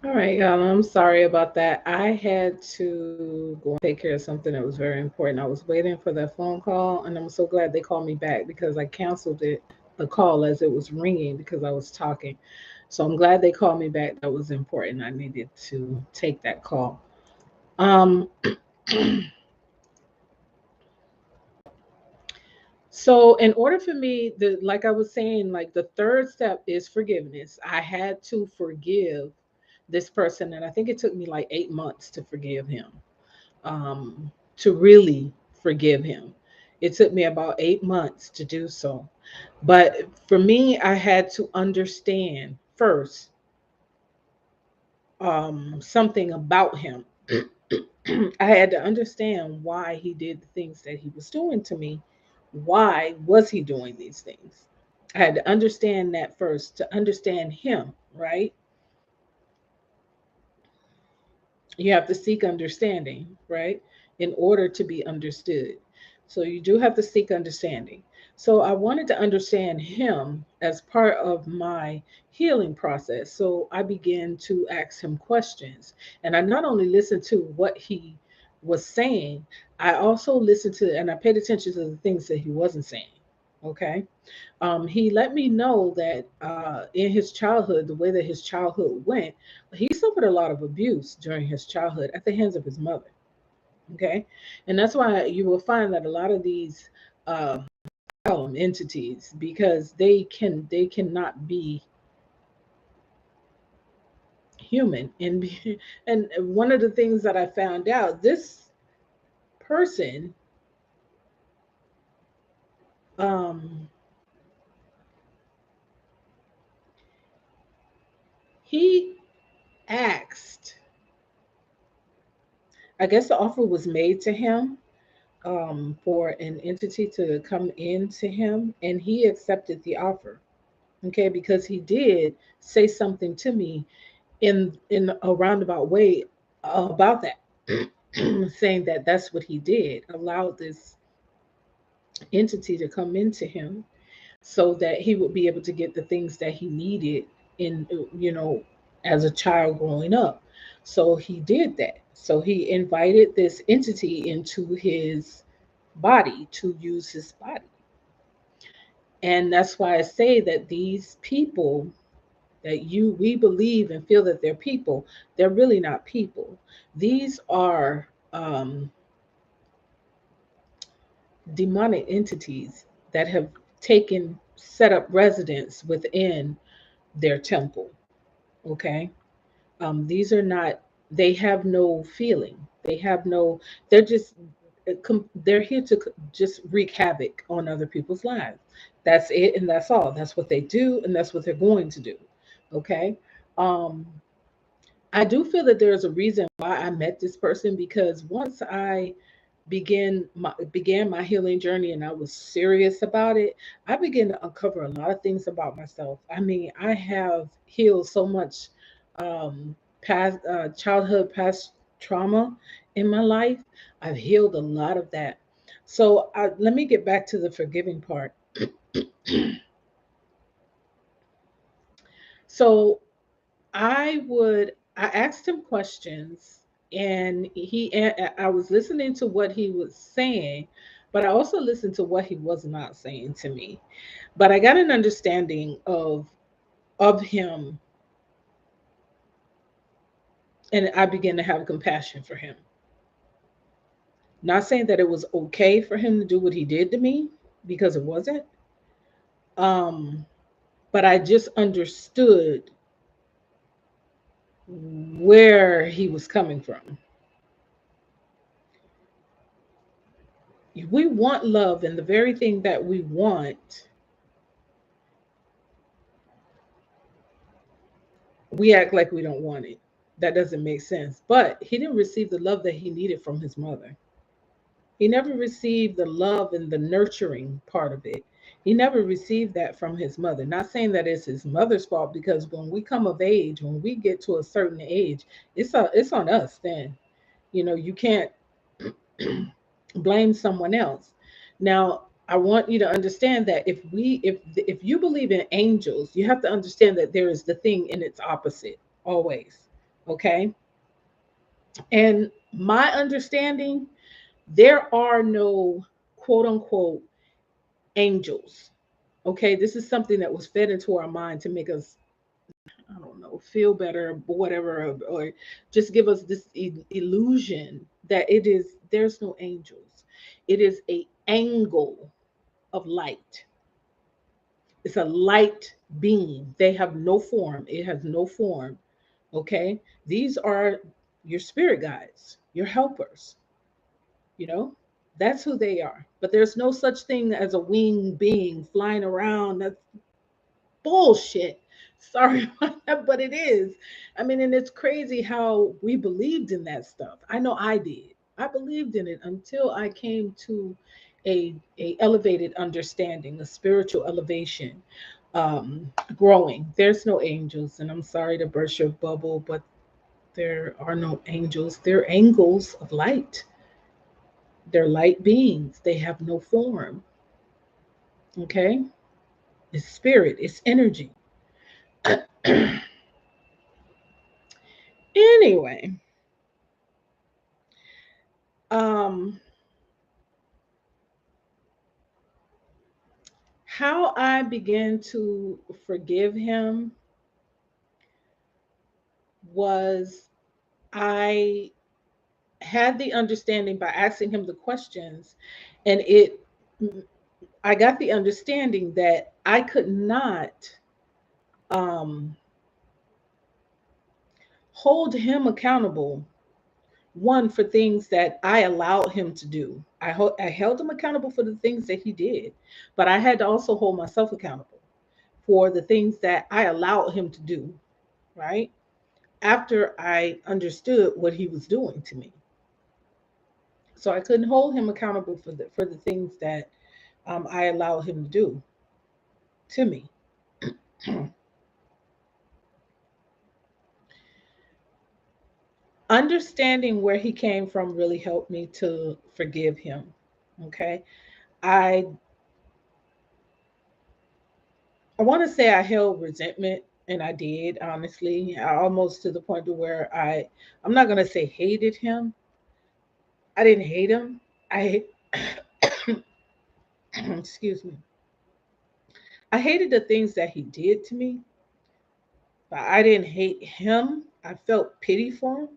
All right, y'all. I'm sorry about that. I had to go and take care of something that was very important. I was waiting for that phone call, and I'm so glad they called me back because I canceled the call as it was ringing because I was talking. So I'm glad they called me back. That was important. I needed to take that call. Um, so in order for me, like I was saying, like the third step is forgiveness. I had to forgive this person, and I think it took me like 8 months to forgive him. um, to really forgive him. It took me about 8 months to do so. But for me, I had to understand first something about him. I had to understand why he did the things that he was doing to me. Why was he doing these things? I had to understand that first to understand him, right? You have to seek understanding, right? In order to be understood. So you do have to seek understanding. So I wanted to understand him as part of my healing process. So I began to ask him questions. And I not only listened to what he was saying, I also listened to and I paid attention to the things that he wasn't saying. Okay. He let me know that in his childhood, the way that his childhood went, he suffered a lot of abuse during his childhood at the hands of his mother. Okay, and that's why you will find that a lot of these uh, entities, because they cannot be human, and and one of the things that I found out, this person, um, he asked. I guess the offer was made to him for an entity to come into him, and he accepted the offer. Okay, because he did say something to me in a roundabout way about that, saying that that's what he did, allowed this entity to come into him so that he would be able to get the things that he needed in you know as a child growing up. So he did that. So he invited this entity into his body to use his body. And that's why I say that these people that you we believe and feel that they're people, they're really not people. These are demonic entities that have taken set up residence within their temple. Okay, these are not. They have no feeling. They have no. They're just. They're here to just wreak havoc on other people's lives. That's it, and that's all. That's what they do, and that's what they're going to do. Okay. Um, I do feel that there's a reason why I met this person, because once I began my healing journey and I was serious about it, I began to uncover a lot of things about myself. I mean, I have healed so much past childhood past trauma in my life. I've healed a lot of that. So let me get back to the forgiving part. So I asked him questions, and I was listening to what he was saying, but I also listened to what he was not saying to me. But I got an understanding of him, and I began to have compassion for him. Not saying that it was okay for him to do what he did to me, because it wasn't. Um, but I just understood where he was coming from. We want love, and the very thing that we want, we act like we don't want it. That doesn't make sense. But he didn't receive the love that he needed from his mother. He never received the love and the nurturing part of it. He never received that from his mother. Not saying that it's his mother's fault, because when we come of age, when we get to a certain age, it's on us then. You can't blame someone else. Now, I want you to understand that if you believe in angels, you have to understand that there is the thing in its opposite always. Okay. And my understanding, there are no quote unquote angels. Okay. This is something that was fed into our mind to make us, I don't know, feel better, whatever, or just give us this illusion that it is, there's no angels. It is a angle of light. It's a light being. They have no form. It has no form. Okay. These are your spirit guides, your helpers, you know, that's who they are. But there's no such thing as a winged being flying around. That's bullshit. Sorry about that, but it is. I mean, and it's crazy how we believed in that stuff. I know I did. I believed in it until I came to a elevated understanding, a spiritual elevation, um, growing. There's no angels, and I'm sorry to burst your bubble, but there are no angels. They're angels of light. They're light beings. They have no form. Okay, it's spirit. It's energy. Anyway, um, how I began to forgive him was, I had the understanding by asking him the questions, and I got the understanding that I could not um, hold him accountable, one, for things that I allowed him to do. I held him accountable for the things that he did, but I had to also hold myself accountable for the things that I allowed him to do, right? After I understood what he was doing to me. So I couldn't hold him accountable for the things that I allowed him to do to me. Understanding where he came from really helped me to forgive him. Okay. I I want to say I held resentment, and I did, honestly. Almost to the point to where I'm not going to say hated him. I didn't hate him. I excuse me. I hated the things that he did to me, but I didn't hate him. I felt pity for him,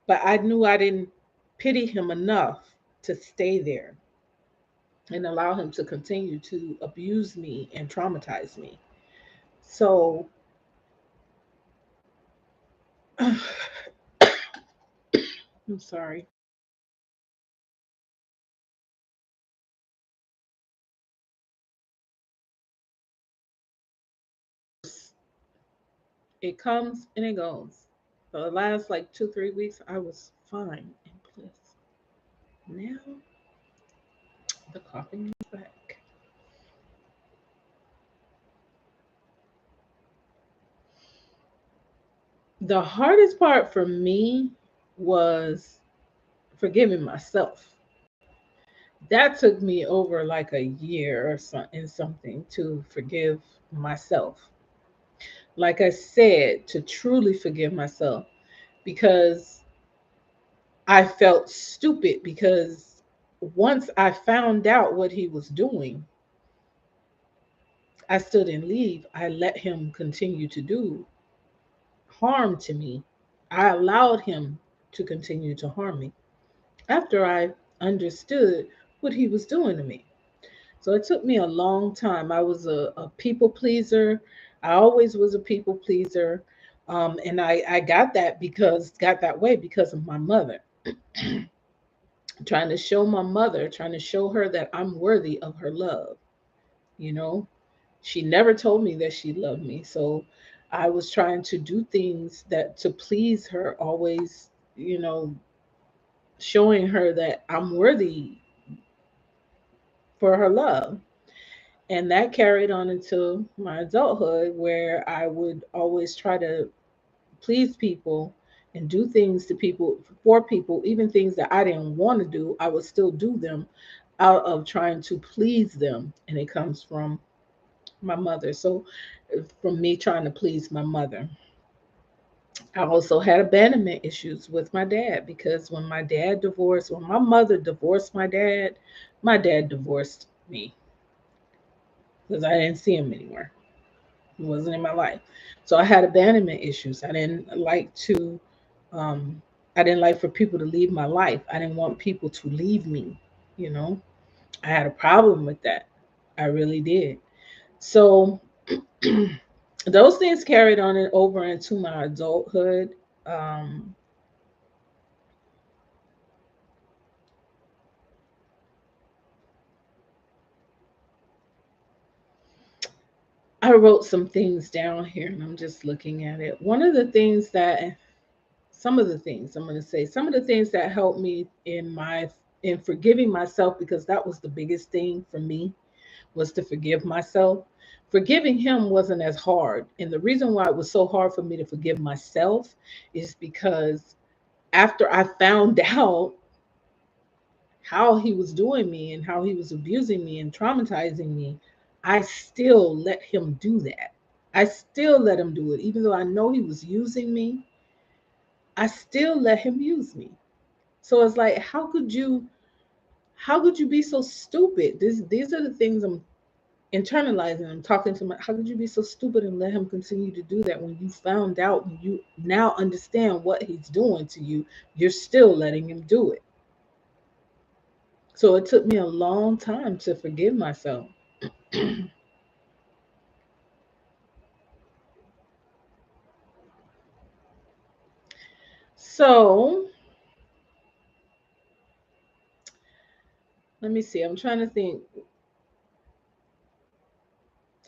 but I knew I didn't pity him enough to stay there and allow him to continue to abuse me and traumatize me. So I'm sorry. It comes and it goes. For the last like 2, 3 weeks, I was fine and bliss. Now the coughing is back. The hardest part for me was forgiving myself. That took me over like a year or something to forgive myself. Like I said, to truly forgive myself, because I felt stupid, because once I found out what he was doing, I still didn't leave. I let him continue to do harm to me. I allowed him to continue to harm me after I understood what he was doing to me. So it took me a long time. I was a people pleaser. I always was a people pleaser. And I got that way because of my mother. Trying to show my mother, trying to show her that I'm worthy of her love. You know, she never told me that she loved me. So I was trying to do things that to please her, always, you know, showing her that I'm worthy for her love. And that carried on into my adulthood, where I would always try to please people and do things to people, for people, even things that I didn't want to do. I would still do them out of trying to please them. And it comes from my mother. So from me trying to please my mother. I also had abandonment issues with my dad because when my mother divorced my dad divorced me because I didn't see him anymore. He wasn't in my life. So I had abandonment issues. Um, I didn't like for people to leave my life. I didn't want people to leave me, you know. I had a problem with that. I really did. So those things carried on and over into my adulthood. Um, I wrote some things down here and I'm just looking at it. Some of the things I'm going to say, some of the things that helped me in forgiving myself, because that was the biggest thing for me, was to forgive myself. Forgiving him wasn't as hard. And the reason why it was so hard for me to forgive myself is because after I found out how he was doing me and how he was abusing me and traumatizing me, I still let him do that. I still let him do it. Even though I know he was using me, I still let him use me. So it's like, how could you be so stupid? These are the things I'm internalizing. I'm talking to my, how could you be so stupid and let him continue to do that when you found out, when you now understand what he's doing to you, you're still letting him do it. So it took me a long time to forgive myself. So let me see. I'm trying to think.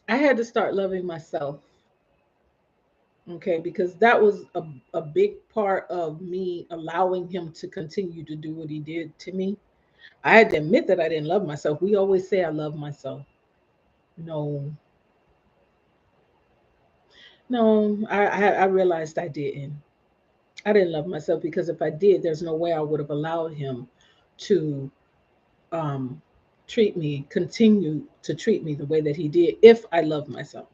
I had to start loving myself, okay, because that was a big part of me allowing him to continue to do what he did to me. I had to admit that I didn't love myself. We always say I love myself. No, no, I realized I didn't. I didn't love myself because if I did, there's no way I would have allowed him to um, continue to treat me the way that he did if I loved myself.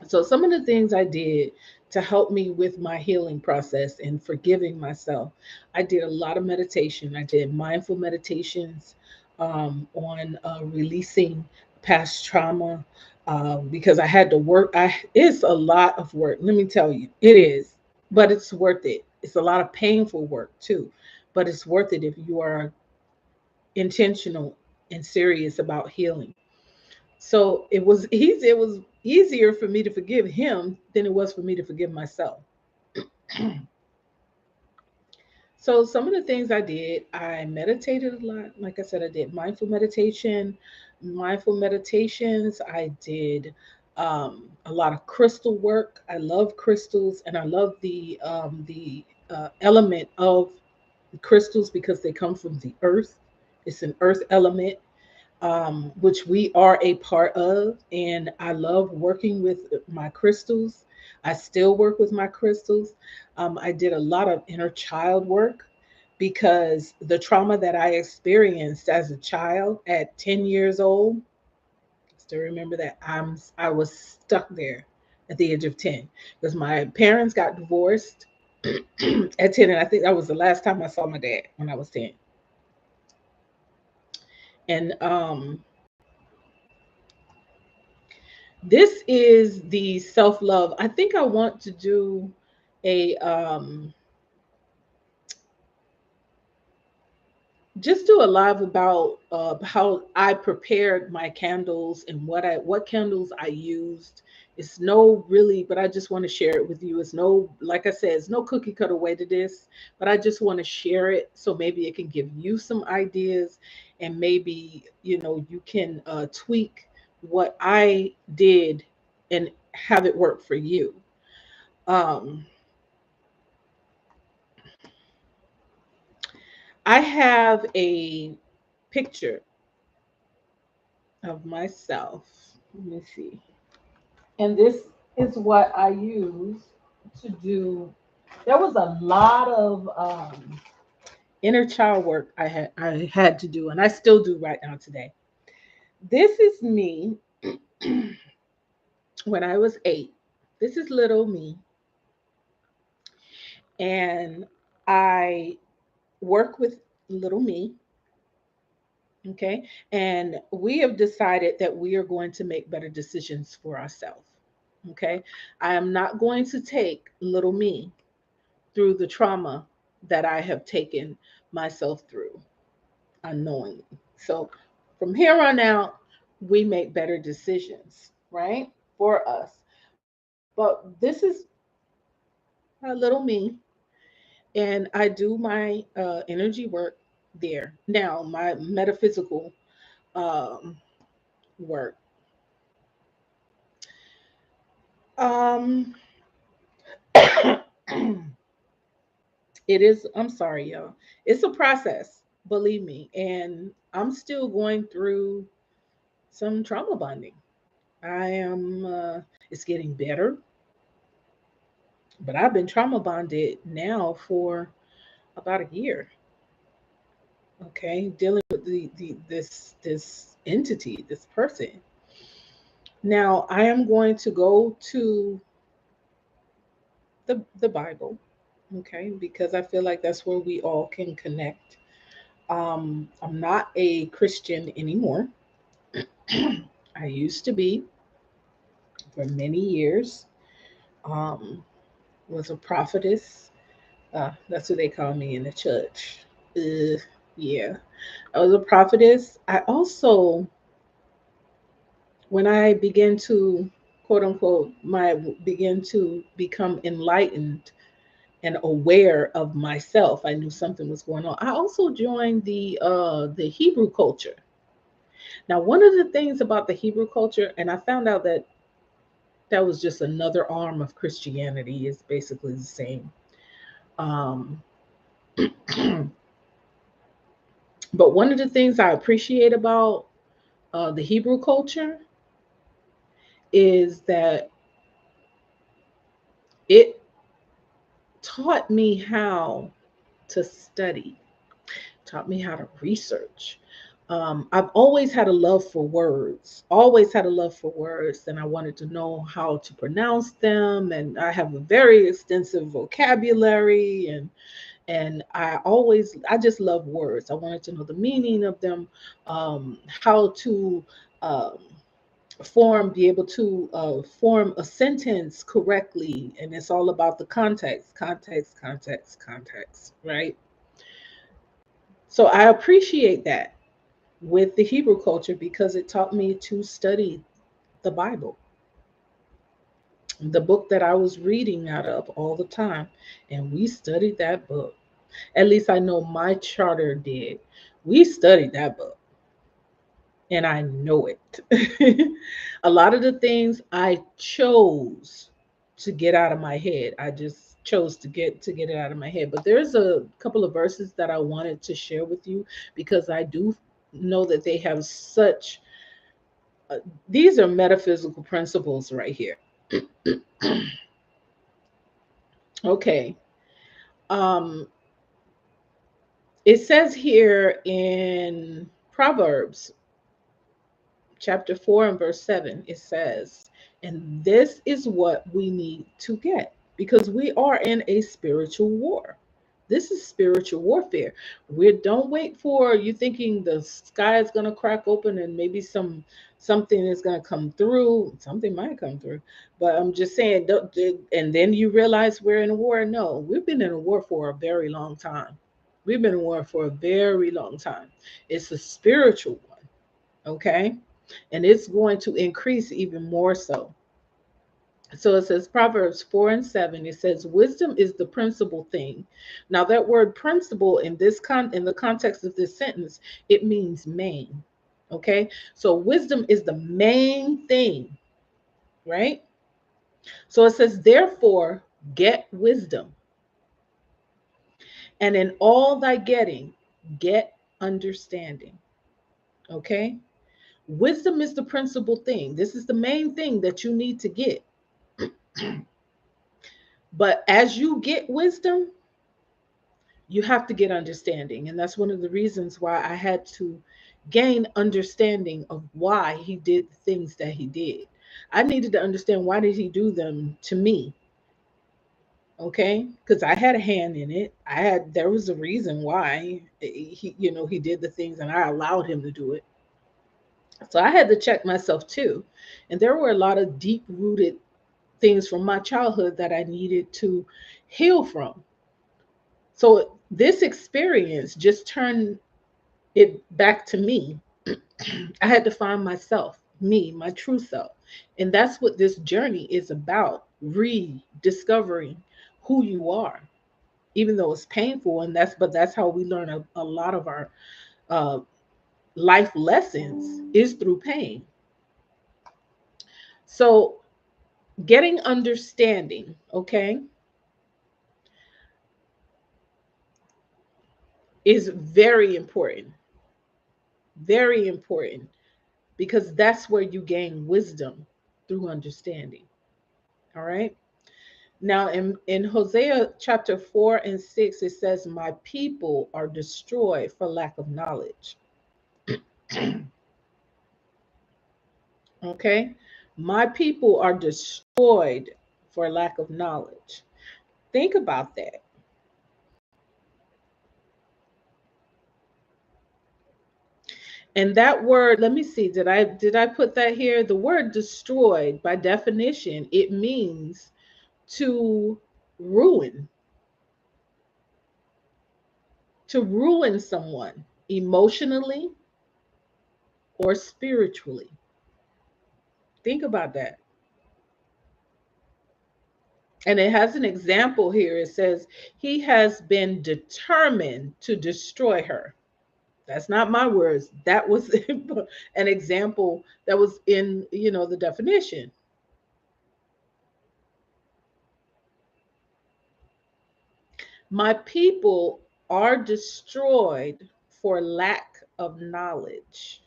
So, some of the things I did to help me with my healing process and forgiving myself, I did a lot of meditation. I did mindful meditations on releasing past trauma because I had to work. It's a lot of work. Let me tell you, it is, but it's worth it. It's a lot of painful work too, but it's worth it if you are intentional and serious about healing. So it was easier for me to forgive him than it was for me to forgive myself. So some of the things I did, I meditated a lot. Like I said, I did mindful meditations. I did a lot of crystal work. I love crystals, and I love the element of the crystals because they come from the earth. It's an earth element, which we are a part of. And I love working with my crystals. I still work with my crystals. I did a lot of inner child work because the trauma that I experienced as a child at 10 years old, still remember that I was stuck there at the age of 10 because my parents got divorced at 10, and I think that was the last time I saw my dad when I was 10. And this is the self love. I think I want to do a just do a live about how I prepared my candles and what candles I used. It's no really, but I just want to share it with you. It's no, like I said, it's no cookie cutter way to this, but I just want to share it so maybe it can give you some ideas, and maybe you can tweak what I did and have it work for you. Um, I have a picture of myself. Let me see. And this is what I use to do. There was a lot of inner child work I had to do, and I still do right now today. This is me when I was 8. This is little me and I work with little me. Okay. And we have decided that we are going to make better decisions for ourselves. Okay. I am not going to take little me through the trauma that I have taken myself through unknowingly. So from here on out, we make better decisions, right? For us. But this is a little me, and I do my energy work there. Now, my metaphysical um, work. Um, it is, I'm sorry, y'all. It's a process, believe me. And I'm still going through some trauma bonding. It's getting better, but I've been trauma bonded now for about a year. Okay. Dealing with this entity, this person. Now I am going to go to the Bible. Okay. Because I feel like that's where we all can connect. I'm not a Christian anymore. I used to be for many years. Um, was a prophetess. That's what they call me in the church. Yeah, I was a prophetess. I also, when I began to, quote unquote, my begin to become enlightened and aware of myself, I knew something was going on. I also joined the Hebrew culture. Now, one of the things about the Hebrew culture, and I found out that that was just another arm of Christianity, is basically the same. Um, but one of the things I appreciate about the Hebrew culture is that it taught me how to study, taught me how to research. I've always had a love for words, always had a love for words, and I wanted to know how to pronounce them. And I have a very extensive vocabulary, and I just love words. I wanted to know the meaning of them, how to um, be able to form a sentence correctly. And it's all about the context, context, context, context, right? So I appreciate that with the Hebrew culture because it taught me to study the Bible, the book that I was reading out of all the time. And we studied that book. At least I know my charter did. We studied that book, and I know it. A lot of the things I chose to get out of my head. I just chose to get it out of my head. But there's a couple of verses that I wanted to share with you because I do know that they have such uh, these are metaphysical principles right here. Okay. Um it says here in Proverbs chapter 4 and verse 7, it says, and this is what we need to get because we are in a spiritual war. This is spiritual warfare. We don't wait for you thinking the sky is going to crack open and maybe something is going to come through. Something might come through, but I'm just saying. And then you realize we're in a war. No, we've been in a war for a very long time. We've been in war for a very long time. It's a spiritual one, okay? And it's going to increase even more so. So it says Proverbs 4 and 7, it says, wisdom is the principal thing. Now, that word principle in the context of this sentence, it means main. Okay. So wisdom is the main thing, right? So it says, therefore, get wisdom. And in all thy getting, get understanding. Okay. Wisdom is the principal thing. This is the main thing that you need to get. But as you get wisdom, you have to get understanding. And that's one of the reasons why I had to gain understanding of why he did the things that he did. I needed to understand why did he do them to me? Okay, because I had a hand in it. There was a reason why he did the things, and I allowed him to do it. So I had to check myself too. And there were a lot of deep rooted things from my childhood that I needed to heal from. So this experience just turned it back to me. I had to find myself, me, my true self. And that's what this journey is about, rediscovering who you are, even though it's painful. And that's how we learn a lot of our uh, life lessons is through pain. So getting understanding, okay, is very important. Very important, because that's where you gain wisdom, through understanding. All right. Now in Hosea chapter 4 and 6, it says, my people are destroyed for lack of knowledge. Okay. My people are destroyed for lack of knowledge. Think about that. And that word, let me see, did I put that here? The word destroyed, by definition, it means to ruin, to ruin someone emotionally or spiritually. Think about that. And it has an example here. It says, he has been determined to destroy her. That's not my words. That was an example that was in, the definition. My people are destroyed for lack of knowledge.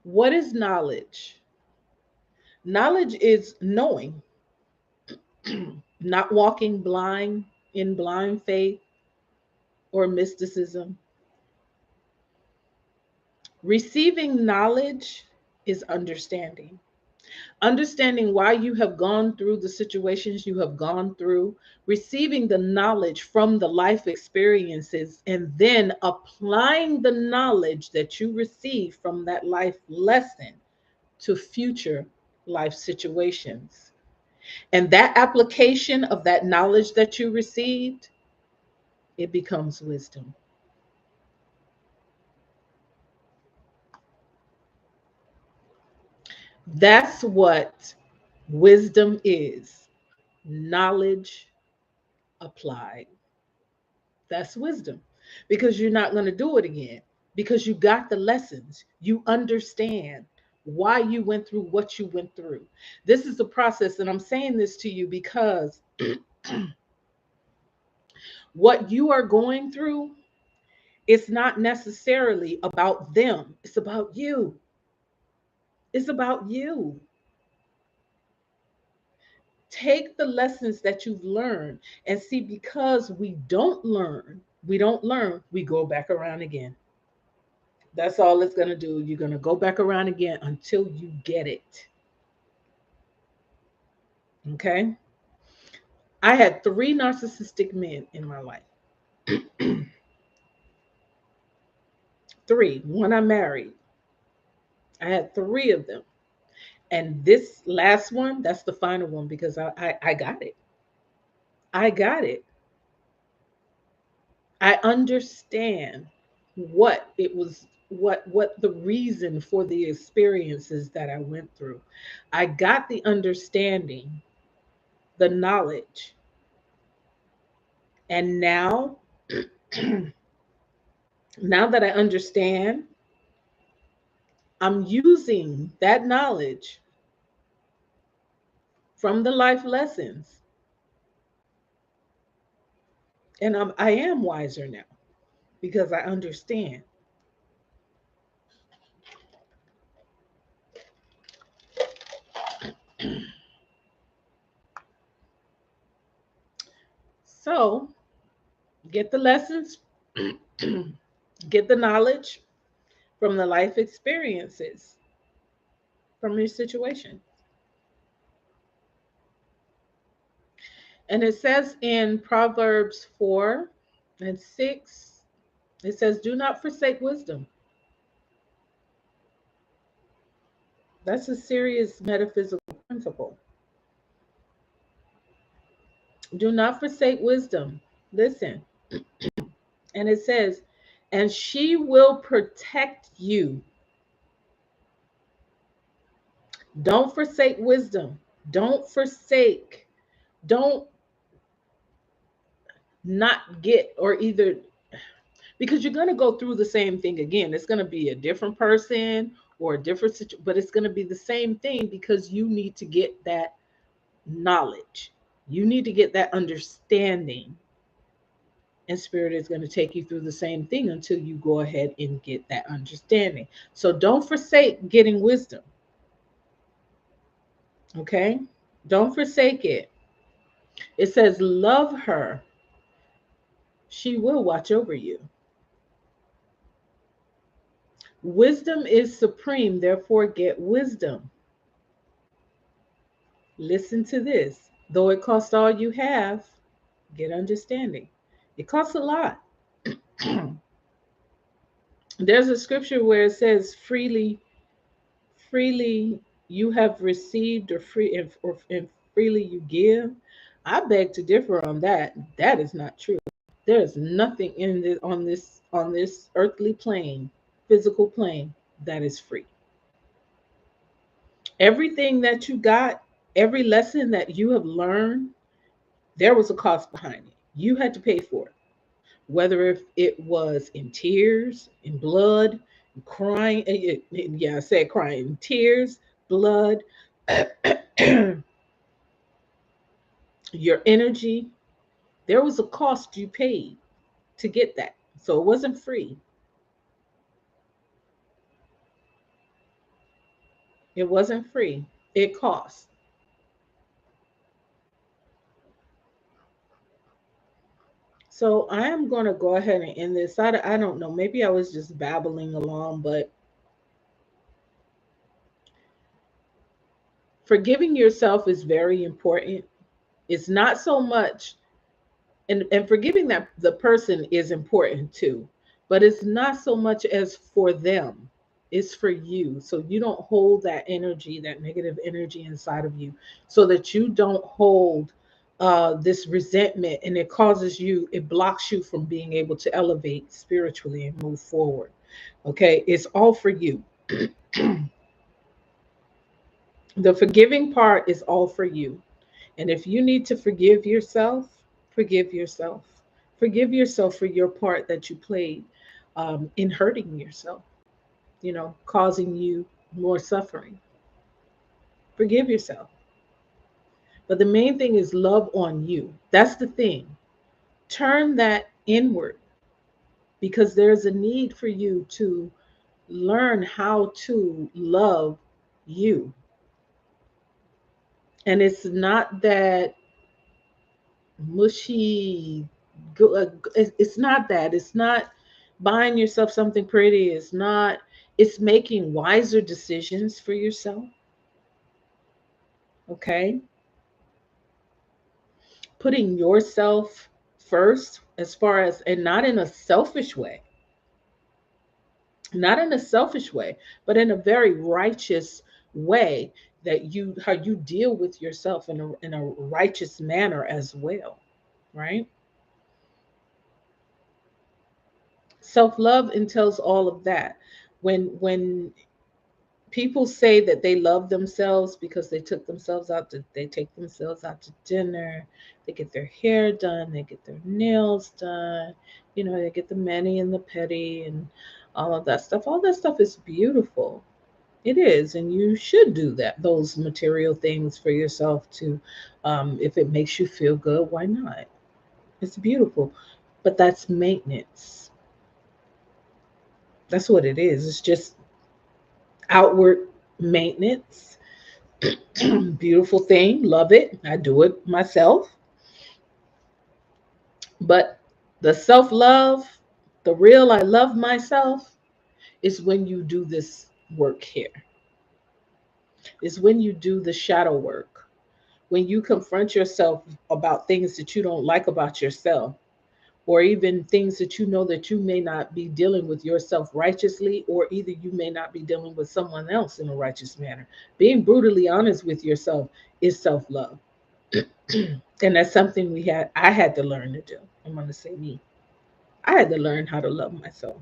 What is knowledge? Knowledge is knowing, not walking blind in blind faith or mysticism. Receiving knowledge is understanding. Understanding why you have gone through the situations you have gone through, receiving the knowledge from the life experiences, and then applying the knowledge that you receive from that life lesson to future life situations. And that application of that knowledge that you received, it becomes wisdom. That's what wisdom is: knowledge applied. That's wisdom, because you're not going to do it again, because you got the lessons. You understand why you went through what you went through. This is the process, and I'm saying this to you because what you are going through, it's not necessarily about them, it's about you. It's about you. Take the lessons that you've learned and see, because we don't learn, we go back around again. That's all it's going to do. You're going to go back around again until you get it. Okay. I had three narcissistic men in my life. Three. One I married. I had three of them. And this last one, that's the final one, because I got it. I got it. I understand what it was, what the reason for the experiences that I went through. I got the understanding, the knowledge. And now, now that I understand, I'm using that knowledge from the life lessons, and I am wiser now because I understand. So get the lessons, get the knowledge from the life experiences from your situation. And it says in Proverbs 4:6, it says, do not forsake wisdom. That's a serious metaphysical principle. Do not forsake wisdom. Listen. And it says, and she will protect you. Don't forsake wisdom. Don't forsake. Don't not get, or either, because you're going to go through the same thing again. It's going to be a different person or a different situation, but it's going to be the same thing because you need to get that knowledge. You need to get that understanding. And spirit is going to take you through the same thing until you go ahead and get that understanding. So don't forsake getting wisdom. Okay? Don't forsake it. It says, love her. She will watch over you. Wisdom is supreme, therefore get wisdom. Listen to this. Though it costs all you have, get understanding. It costs a lot. There's a scripture where it says, freely you have received, or freely you give. I beg to differ on that. That is not true. There is nothing in this on this earthly plane, physical plane, that is free. Everything that you got, every lesson that you have learned, there was a cost behind it. You had to pay for it. Whether if it was in tears, in blood, crying, yeah, I said crying, tears, blood, your energy, there was a cost you paid to get that. So it wasn't free. It wasn't free. It cost. So I am going to go ahead and end this. I don't know. Maybe I was just babbling along, but forgiving yourself is very important. It's not so much, and forgiving that the person is important too, but it's not so much as for them. It's for you. So you don't hold that energy, that negative energy inside of you, so that you don't hold this resentment, and it causes you, it blocks you from being able to elevate spiritually and move forward. Okay, it's all for you. The forgiving part is all for you. And if you need to forgive yourself, forgive yourself. Forgive yourself for your part that you played in hurting yourself, causing you more suffering. Forgive yourself. But the main thing is love on you. That's the thing. Turn that inward, because there's a need for you to learn how to love you. And it's not that mushy, it's not that. It's not buying yourself something pretty. It's not. It's making wiser decisions for yourself. Okay, putting yourself first, as far as, and not in a selfish way, not in a selfish way, but in a very righteous way, that how you deal with yourself in a righteous manner as well, right? Self-love entails all of that. When people say that they love themselves because they take themselves out to dinner, they get their hair done, they get their nails done, they get the mani and the pedi and all that stuff is beautiful. It is, and you should do that, those material things for yourself to, if it makes you feel good, why not? It's beautiful. But that's maintenance. That's what it is. It's just outward maintenance. Beautiful thing. Love it. I do it myself. But the self love, the real I love myself, is when you do this work here. Is when you do the shadow work, When you confront yourself about things that you don't like about yourself, or even things that you know that you may not be dealing with yourself righteously, or either you may not be dealing with someone else in a righteous manner. Being brutally honest with yourself is self-love. And that's something I had to learn to do. I'm going to say me. I had to learn how to love myself.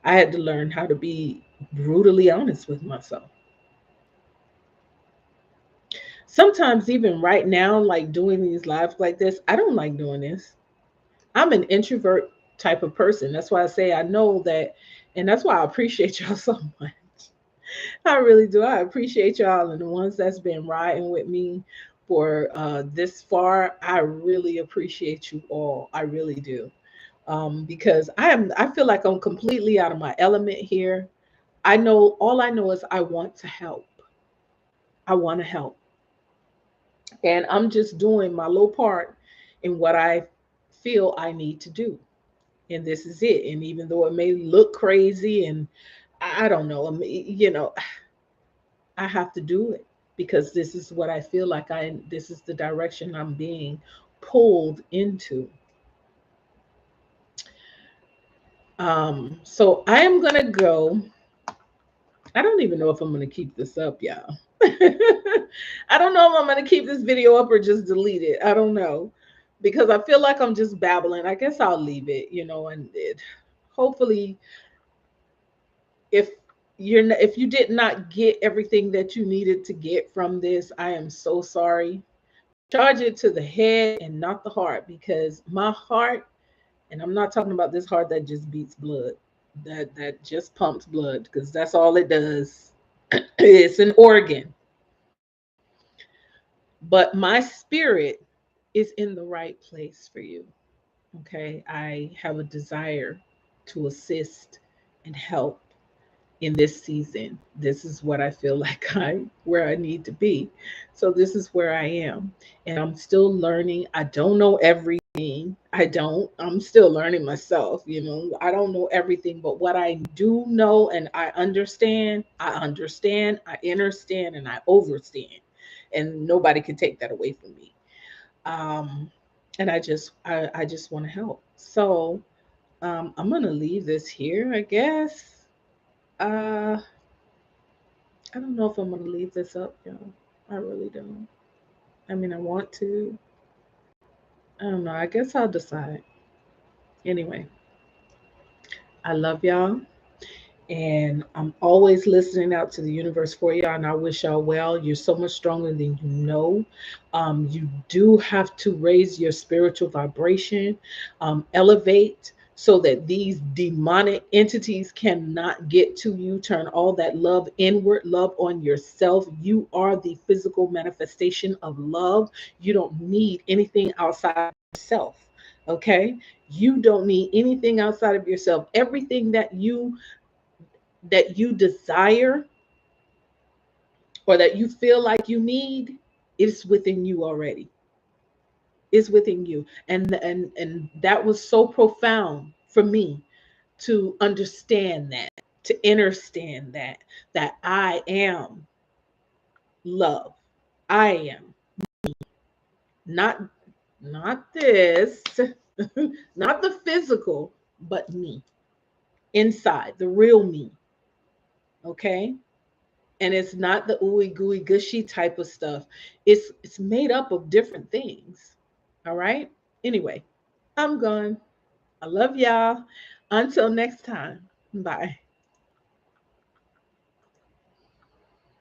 I had to learn how to be brutally honest with myself. Sometimes, even right now, like doing these lives like this, I don't like doing this. I'm an introvert type of person. That's why I say I know that, and that's why I appreciate y'all so much. I really do. I appreciate y'all and the ones that's been riding with me for this far. I really appreciate you all. I really do. Because I feel like I'm completely out of my element here. I know is I want to help. I want to help. And I'm just doing my little part in what I feel I need to do. And this is it. And even though it may look crazy and I don't know, I have to do it because this is what I feel like this is the direction I'm being pulled into. So I am gonna go. I don't even know if I'm gonna keep this up, y'all. I don't know if I'm gonna keep this video up or just delete it. I don't know because I feel like I'm just babbling. I guess I'll leave it, and hopefully, if if you did not get everything that you needed to get from this, I am so sorry. Charge it to the head and not the heart, because my heart, and I'm not talking about this heart that just beats blood, that just pumps blood, because that's all it does. It's an organ. But my spirit is in the right place for you. Okay. I have a desire to assist and help in this season. This is what I feel like where I need to be. So this is where I am. And I'm still learning. I don't know everything. I don't. I'm still learning myself, I don't know everything, but what I do know and I understand, I understand, and I overstand. And nobody can take that away from me. Um, and I just want to help. So I'm gonna leave this here, I guess. Uh, I don't know if I'm gonna leave this up, y'all. I really don't. I mean, I want to. I don't know. I guess I'll decide. Anyway, I love y'all. And I'm always listening out to the universe for y'all, and I wish y'all well. You're so much stronger than you know. You do have to raise your spiritual vibration, elevate so that these demonic entities cannot get to you. Turn all that love inward, love on yourself. You are the physical manifestation of love. You don't need anything outside of yourself. Okay? You don't need anything outside of yourself. Everything that you desire or that you feel like you need is within you already. Is within you. And that was so profound for me to understand that, to understand that I am love. I am not not this, not the physical, but me inside, the real me. Okay? And it's not the ooey gooey gushy type of stuff. It's made up of different things. All right. Anyway, I'm gone. I love y'all. Until next time. Bye.